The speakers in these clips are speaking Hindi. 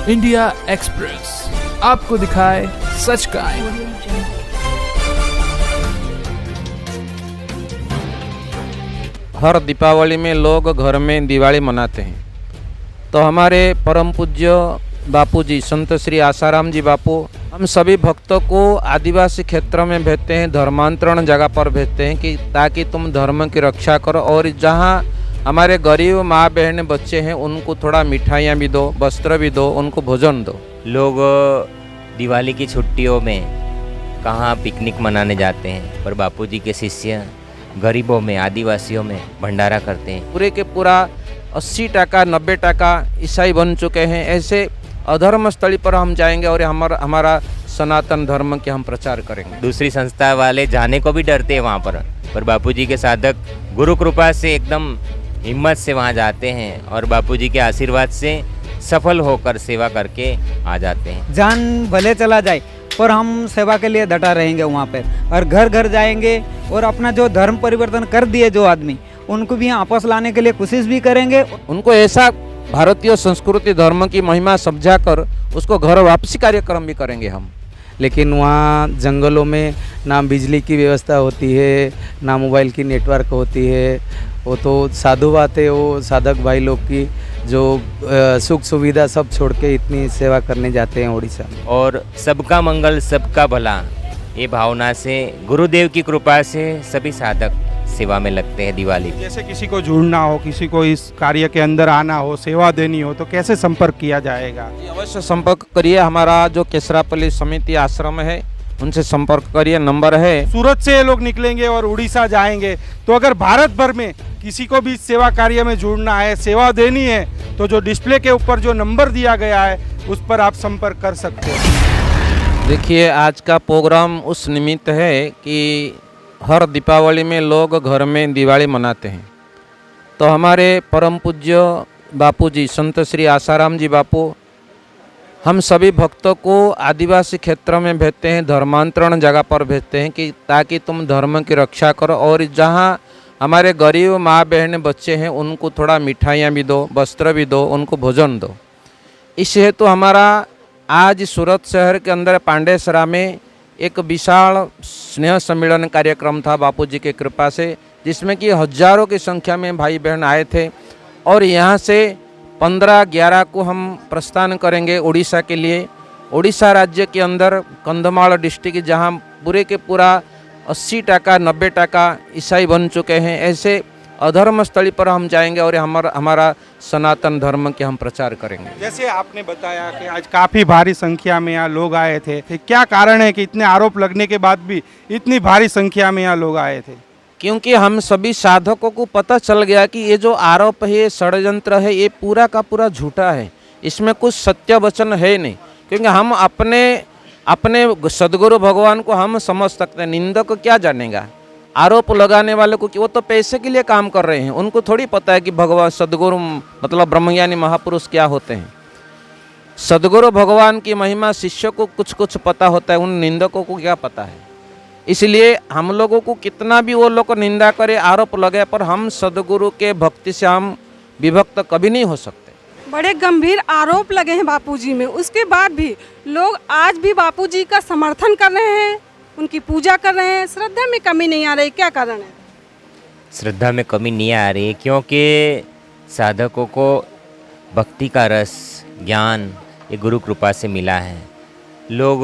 इंडिया एक्सप्रेस आपको दिखाए सच का आईना। हर दीपावली में लोग घर में दिवाली मनाते हैं, तो हमारे परम पूज्य बापू जी संत श्री आसाराम जी बापू हम सभी भक्तों को आदिवासी क्षेत्र में भेजते हैं, धर्मांतरण जगह पर भेजते हैं कि ताकि तुम धर्म की रक्षा करो और जहाँ हमारे गरीब माँ बहन बच्चे हैं उनको थोड़ा मिठाइयाँ भी दो, वस्त्र भी दो, उनको भोजन दो। लोग दिवाली की छुट्टियों में कहाँ पिकनिक मनाने जाते हैं, पर बापूजी के शिष्य गरीबों में, आदिवासियों में भंडारा करते हैं। पूरे के पूरा 80% 90% ईसाई बन चुके हैं। ऐसे अधर्म स्थली पर हम जाएंगे और हमारा सनातन धर्म के हम प्रचार करेंगे। दूसरी संस्था वाले जाने को भी डरते हैं वहाँ पर बापूजी के साधक गुरु कृपा से एकदम हिम्मत से वहाँ जाते हैं और बापूजी के आशीर्वाद से सफल होकर सेवा करके आ जाते हैं। जान भले चला जाए पर हम सेवा के लिए डटा रहेंगे वहाँ पर, और घर घर जाएंगे और अपना जो धर्म परिवर्तन कर दिए जो आदमी, उनको भी आपस लाने के लिए कोशिश भी करेंगे। उनको ऐसा भारतीय संस्कृति धर्म की महिमा समझाकर उसको घर वापसी कार्यक्रम भी करेंगे हम। लेकिन वहाँ जंगलों में ना बिजली की व्यवस्था होती है, ना मोबाइल की नेटवर्क होती है। वो तो साधु बात है, वो साधक भाई लोग की जो सुख सुविधा सब छोड़ के इतनी सेवा करने जाते हैं उड़ीसा में। और सबका मंगल सबका भला, ये भावना से गुरुदेव की कृपा से सभी साधक सेवा में लगते हैं। दिवाली जैसे किसी को जुड़ना हो, किसी को इस कार्य के अंदर आना हो, सेवा देनी हो, तो कैसे संपर्क किया जाएगा? अवश्य संपर्क करिए, हमारा जो केसरापल्ली समिति आश्रम है उनसे संपर्क करिए। नंबर है। सूरत से ये लोग निकलेंगे और उड़ीसा जाएंगे, तो अगर भारत भर में किसी को भी सेवा कार्य में जुड़ना है, सेवा देनी है, तो जो डिस्प्ले के ऊपर जो नंबर दिया गया है उस पर आप संपर्क कर सकते हैं। देखिए, आज का प्रोग्राम उस निमित्त है कि हर दीपावली में लोग घर में दिवाली मनाते हैं, तो हमारे परम पूज्य बापू जी संत श्री आसाराम जी बापू हम सभी भक्तों को आदिवासी क्षेत्र में भेजते हैं, धर्मांतरण जगह पर भेजते हैं कि ताकि तुम धर्म की रक्षा करो और जहाँ हमारे गरीब माँ बहन बच्चे हैं उनको थोड़ा मिठाइयाँ भी दो, वस्त्र भी दो, उनको भोजन दो। इस हेतु हमारा आज सूरत शहर के अंदर पांडेसरा में एक विशाल स्नेह सम्मेलन कार्यक्रम था बापूजी की कृपा से, जिसमें कि हजारों की संख्या में भाई बहन आए थे। और यहाँ से 15-11 को हम प्रस्थान करेंगे उड़ीसा के लिए। उड़ीसा राज्य के अंदर कंधमाल डिस्ट्रिक्ट, जहाँ पूरे के पूरा 80% 90% ईसाई बन चुके हैं, ऐसे अधर्म स्थली पर हम जाएंगे और हमारा सनातन धर्म के हम प्रचार करेंगे। जैसे आपने बताया कि आज काफ़ी भारी संख्या में यहाँ लोग आए थे, क्या कारण है कि इतने आरोप लगने के बाद भी इतनी भारी संख्या में यहाँ लोग आए थे? क्योंकि हम सभी साधकों को पता चल गया कि ये जो आरोप है, ये षड्यंत्र है, ये पूरा का पूरा झूठा है, इसमें कुछ सत्य वचन है नहीं। क्योंकि हम अपने सदगुरु भगवान को हम समझ सकते हैं, निंदक क्या जानेगा। आरोप लगाने वाले को कि वो तो पैसे के लिए काम कर रहे हैं, उनको थोड़ी पता है कि भगवान सदगुरु मतलब ब्रह्मज्ञानी महापुरुष क्या होते हैं। सदगुरु भगवान की महिमा शिष्य को कुछ कुछ पता होता है, उन निंदकों को क्या पता है। इसलिए हम लोगों को कितना भी वो लोग निंदा करे, आरोप लगे, पर हम सदगुरु के भक्ति से हम विभक्त कभी नहीं हो सकते। बड़े गंभीर आरोप लगे हैं बापूजी में, उसके बाद भी लोग आज भी बापूजी का समर्थन कर रहे हैं, उनकी पूजा कर रहे हैं। श्रद्धा में कमी नहीं आ रही, क्या कारण है? श्रद्धा में कमी नहीं आ रही क्योंकि साधकों को भक्ति का रस, ज्ञान ये गुरु कृपा से मिला है। लोग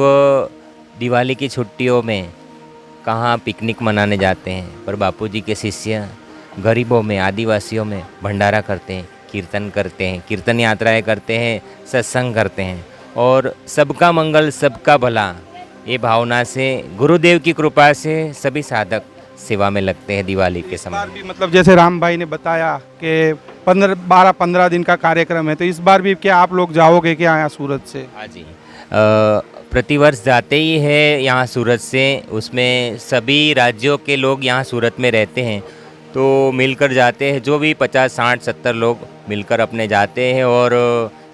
दिवाली की छुट्टियों में कहाँ पिकनिक मनाने जाते हैं, पर बापूजी के शिष्य गरीबों में, आदिवासियों में भंडारा करते हैं, कीर्तन करते हैं, कीर्तन यात्राएं करते हैं, सत्संग करते हैं। और सबका मंगल सबका भला, ये भावना से गुरुदेव की कृपा से सभी साधक सेवा में लगते हैं। दिवाली के समय बार भी मतलब जैसे राम भाई ने बताया कि 12-15 दिन का कार्यक्रम है, तो इस बार भी क्या आप लोग जाओगे क्या यहाँ सूरत से? हाँ जी, प्रतिवर्ष जाते ही है यहाँ सूरत से। उसमें सभी राज्यों के लोग यहाँ सूरत में रहते हैं, तो मिलकर जाते हैं। जो भी 50, 60, 70 लोग मिलकर अपने जाते हैं और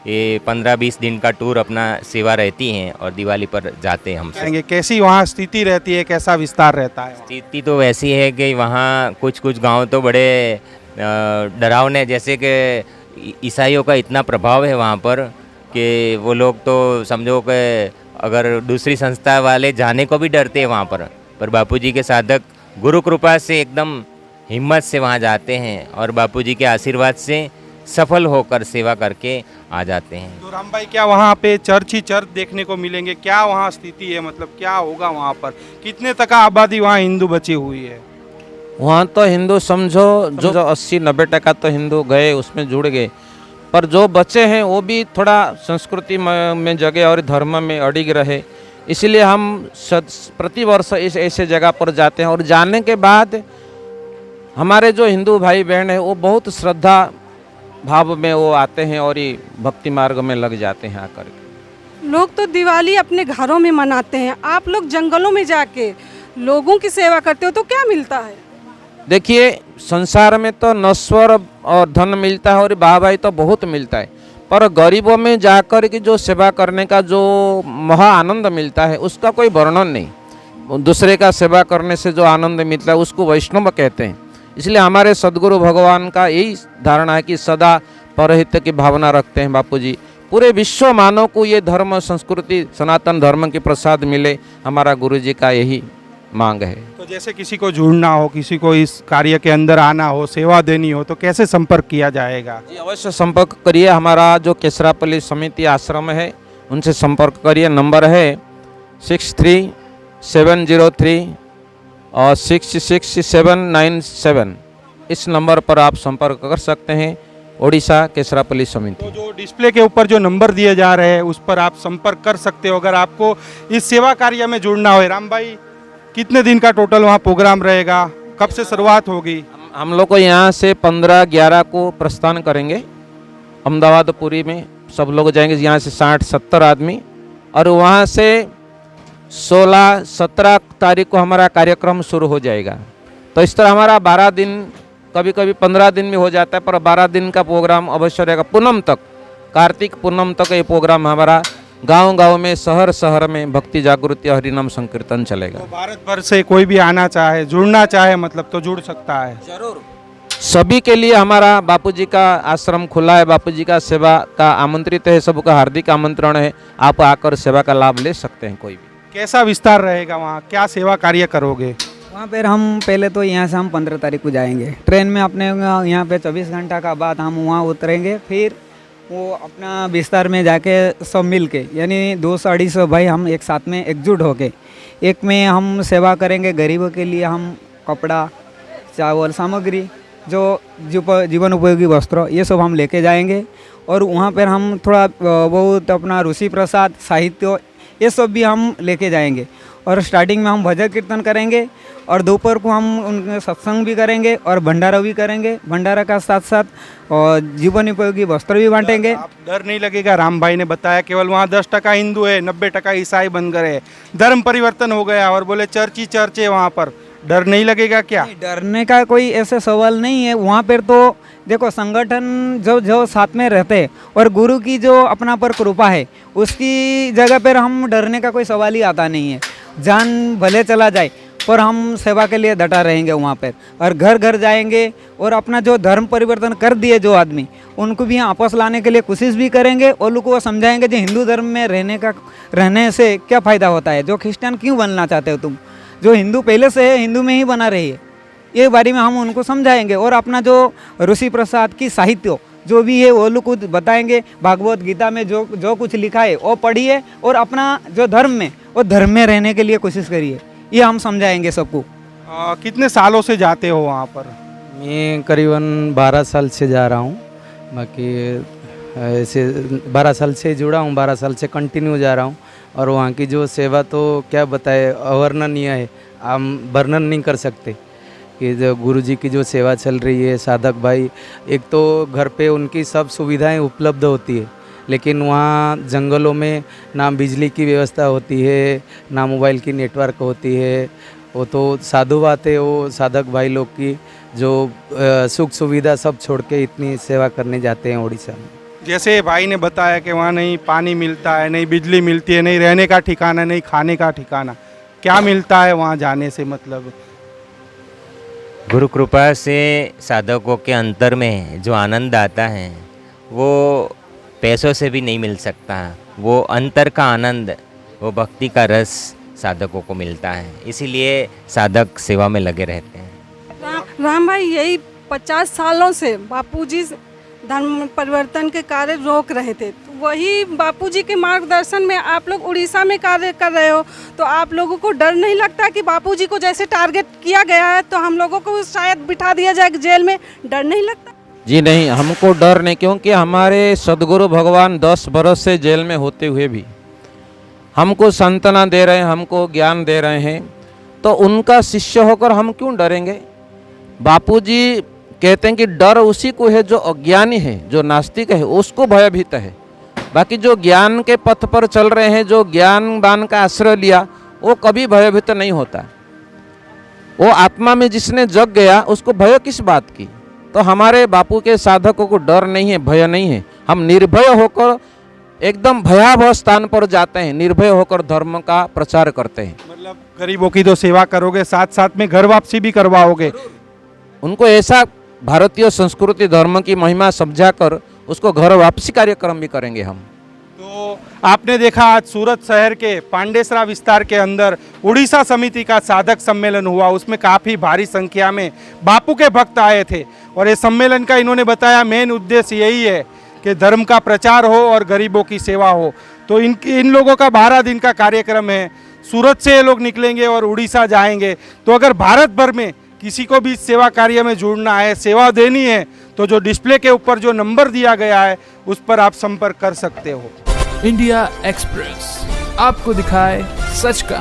ये 15-20 दिन का टूर अपना सेवा रहती हैं और दिवाली पर जाते हैं हम सब। कैसी वहाँ स्थिति रहती है, कैसा विस्तार रहता है? स्थिति तो वैसी है कि वहाँ कुछ गांव तो बड़े डरावने, जैसे कि ईसाइयों का इतना प्रभाव है वहाँ पर, कि वो लोग तो समझो कि अगर दूसरी संस्था वाले जाने को भी डरते हैं वहाँ पर बापूजी के साधक गुरु कृपा से एकदम हिम्मत से वहाँ जाते हैं और बापूजी के आशीर्वाद से सफल होकर सेवा करके आ जाते हैं। तो राम भाई, क्या वहाँ पे चर्च ही चर्च देखने को मिलेंगे? क्या वहाँ स्थिति है, मतलब क्या होगा वहाँ पर? कितने तक आबादी वहाँ हिंदू बची हुई है? वहाँ तो हिंदू समझो जो 80-90% तो हिंदू गए, उसमें जुड़ गए, पर जो बचे हैं वो भी थोड़ा संस्कृति में जगह और धर्म में अड़िग रहे। इसलिए हम प्रति वर्ष इस ऐसे जगह पर जाते हैं और जाने के बाद हमारे जो हिंदू भाई बहन हैं वो बहुत श्रद्धा भाव में वो आते हैं और ये भक्ति मार्ग में लग जाते हैं आकर के। लोग तो दिवाली अपने घरों में मनाते हैं, आप लोग जंगलों में जाके लोगों की सेवा करते हो तो क्या मिलता है? देखिए, संसार में तो नश्वर और धन मिलता है और वाहवाही तो बहुत मिलता है, पर गरीबों में जाकर के जो सेवा करने का जो महा आनंद मिलता है उसका कोई वर्णन नहीं। दूसरे का सेवा करने से जो आनंद मिलता है उसको वैष्णव कहते हैं। इसलिए हमारे सदगुरु भगवान का यही धारणा है कि सदा परहित की भावना रखते हैं बापूजी। पूरे विश्व मानव को ये धर्म संस्कृति सनातन धर्म की प्रसाद मिले, हमारा गुरुजी का यही मांग है। तो जैसे किसी को जुड़ना हो, किसी को इस कार्य के अंदर आना हो, सेवा देनी हो, तो कैसे संपर्क किया जाएगा? जी अवश्य संपर्क करिए। हमारा जो केसरापल्ली समिति आश्रम है उनसे संपर्क करिए। नंबर है 63703 और 66797। इस नंबर पर आप संपर्क कर सकते हैं, ओडिशा केसरापल्ली समिति। तो जो डिस्प्ले के ऊपर जो नंबर दिए जा रहे हैं उस पर आप संपर्क कर सकते हो अगर आपको इस सेवा कार्य में जुड़ना हो। राम भाई, कितने दिन का टोटल वहाँ प्रोग्राम रहेगा? कब से शुरुआत होगी? हम लोग को यहाँ से 15-11 को प्रस्थान करेंगे अहमदाबाद-पुरी में। सब लोग जाएंगे यहाँ से 60-70 आदमी, और वहाँ से 16-17 तारीख को हमारा कार्यक्रम शुरू हो जाएगा। तो इस तरह हमारा 12 दिन, कभी कभी 15 दिन में हो जाता है, पर 12 दिन का प्रोग्राम अवश्य रहेगा। पूनम तक, कार्तिक पूनम तक ये प्रोग्राम हमारा गांव-गांव में, शहर में भक्ति जागृति हरिनाम संकीर्तन चलेगा। तो भारत भर से कोई भी आना चाहे, जुड़ना चाहे मतलब तो जुड़ सकता है? जरूर। सभी के लिए हमारा बापूजी का आश्रम खुला है, बापूजी का सेवा का आमंत्रित है, सबका हार्दिक आमंत्रण है। आप आकर सेवा का लाभ ले सकते हैं कोई भी। कैसा विस्तार रहेगा वहाँ, क्या सेवा कार्य करोगे? वहाँ पर हम पहले तो यहाँ से हम 15 तारीख को जाएंगे ट्रेन में, अपने यहाँ पे 24 घंटा का बाद हम वहाँ उतरेंगे। फिर वो अपना बिस्तर में जाके सब मिल के, यानी 200-250 भाई हम एक साथ में एकजुट होके एक में हम सेवा करेंगे। गरीबों के लिए हम कपड़ा, चावल, सामग्री, जो जीवन उपयोगी वस्त्र, ये सब हम लेके जाएंगे। और वहाँ पर हम थोड़ा बहुत अपना ऋषि प्रसाद, साहित्य, ये सब भी हम लेके जाएंगे। और स्टार्टिंग में हम भजन कीर्तन करेंगे और दोपहर को हम उनके सत्संग भी करेंगे और भंडारा भी करेंगे। भंडारा का साथ साथ और जीवन उपयोगी वस्त्र भी बांटेंगे। डर नहीं लगेगा? राम भाई ने बताया केवल वहाँ 10% हिंदू है, 90% ईसाई बन गए, धर्म परिवर्तन हो गया और बोले चर्च ही चर्च है वहाँ पर। डर नहीं लगेगा क्या? डरने का कोई ऐसे सवाल नहीं है। वहाँ पर तो देखो, संगठन जो साथ में रहते हैं और गुरु की जो अपना पर कृपा है, उसकी जगह पर हम डरने का कोई सवाल ही आता नहीं है। जान भले चला जाए पर हम सेवा के लिए डटा रहेंगे वहाँ पर, और घर घर जाएंगे और अपना जो धर्म परिवर्तन कर दिए जो आदमी, उनको भी आपस लाने के लिए कोशिश भी करेंगे और लोगों को समझाएंगे जो हिंदू धर्म में रहने से क्या फ़ायदा होता है, जो क्रिश्चियन क्यों बनना चाहते हो तुम, जो हिंदू पहले से है हिंदू में ही बना रहिए। ये बारे में हम उनको समझाएंगे और अपना जो ऋषि प्रसाद की साहित्य जो भी है वो लोग कुछ बताएंगे। भागवत गीता में जो कुछ लिखा है वो पढ़िए और अपना जो धर्म में, वो धर्म में रहने के लिए कोशिश करिए। ये हम समझाएंगे सबको। कितने सालों से जाते हो वहाँ पर? मैं करीबन 12 साल से जा रहा हूँ। बाकी ऐसे 12 साल से जुड़ा हूँ, 12 साल से कंटिन्यू जा रहा हूँ। और वहाँ की जो सेवा तो क्या बताए, अवर्णनीय है, हम वर्णन नहीं कर सकते कि जो गुरुजी की जो सेवा चल रही है। साधक भाई, एक तो घर पे उनकी सब सुविधाएं उपलब्ध होती है, लेकिन वहाँ जंगलों में ना बिजली की व्यवस्था होती है, ना मोबाइल की नेटवर्क होती है। वो तो साधु बात है, वो साधक भाई लोग की जो सुख सुविधा सब छोड़ के इतनी सेवा करने जाते हैं उड़ीसा में। जैसे भाई ने बताया कि वहाँ नहीं पानी मिलता है, नहीं बिजली मिलती है, नहीं रहने का ठिकाना, नहीं खाने का ठिकाना, क्या मिलता है वहाँ जाने से? मतलब गुरु कृपा से साधकों के अंतर में जो आनंद आता है वो पैसों से भी नहीं मिल सकता है। वो अंतर का आनंद, वो भक्ति का रस साधकों को मिलता है, इसीलिए साधक सेवा में लगे रहते हैं। राम भाई, यही 50 सालों से बापूजी धर्म परिवर्तन के कार्य रोक रहे थे, तो वही बापूजी के मार्गदर्शन में आप लोग उड़ीसा में कार्य कर रहे हो, तो आप लोगों को डर नहीं लगता कि बापूजी को जैसे टारगेट किया गया है तो हम लोगों को शायद बिठा दिया जाए जेल में? डर नहीं लगता? जी नहीं, हमको डर नहीं, क्योंकि हमारे सदगुरु भगवान 10 बरस से जेल में होते हुए भी हमको सांत्वना दे रहे हैं, हमको ज्ञान दे रहे हैं, तो उनका शिष्य होकर हम क्यों डरेंगे? बापूजी कहते हैं कि डर उसी को है जो अज्ञानी है, जो नास्तिक है, उसको भयभीत है। बाकी जो ज्ञान के पथ पर चल रहे हैं, जो ज्ञानवान का आश्रय लिया, वो कभी भयभीत नहीं होता। वो आत्मा में जिसने जग गया उसको भय किस बात की? तो हमारे बापू के साधकों को डर नहीं है, भय नहीं है। हम निर्भय होकर एकदम भयावह स्थान पर जाते हैं, निर्भय होकर धर्म का प्रचार करते हैं। मतलब गरीबों की तो सेवा करोगे, साथ साथ में घर वापसी भी करवाओगे। उनको ऐसा भारतीय संस्कृति धर्म की महिमा समझाकर उसको घर वापसी कार्यक्रम भी करेंगे हम। तो आपने देखा आज सूरत शहर के पांडेसरा विस्तार के अंदर उड़ीसा समिति का साधक सम्मेलन हुआ, उसमें काफ़ी भारी संख्या में बापू के भक्त आए थे। और ये सम्मेलन का इन्होंने बताया मेन उद्देश्य यही है कि धर्म का प्रचार हो और गरीबों की सेवा हो। तो इन लोगों का 12 दिन का कार्यक्रम है। सूरत से ये लोग निकलेंगे और उड़ीसा जाएंगे। तो अगर भारत भर में किसी को भी सेवा कार्य में जुड़ना है, सेवा देनी है, तो जो डिस्प्ले के ऊपर जो नंबर दिया गया है उस पर आप संपर्क कर सकते हो। इंडिया एक्सप्रेस आपको दिखाए सच का।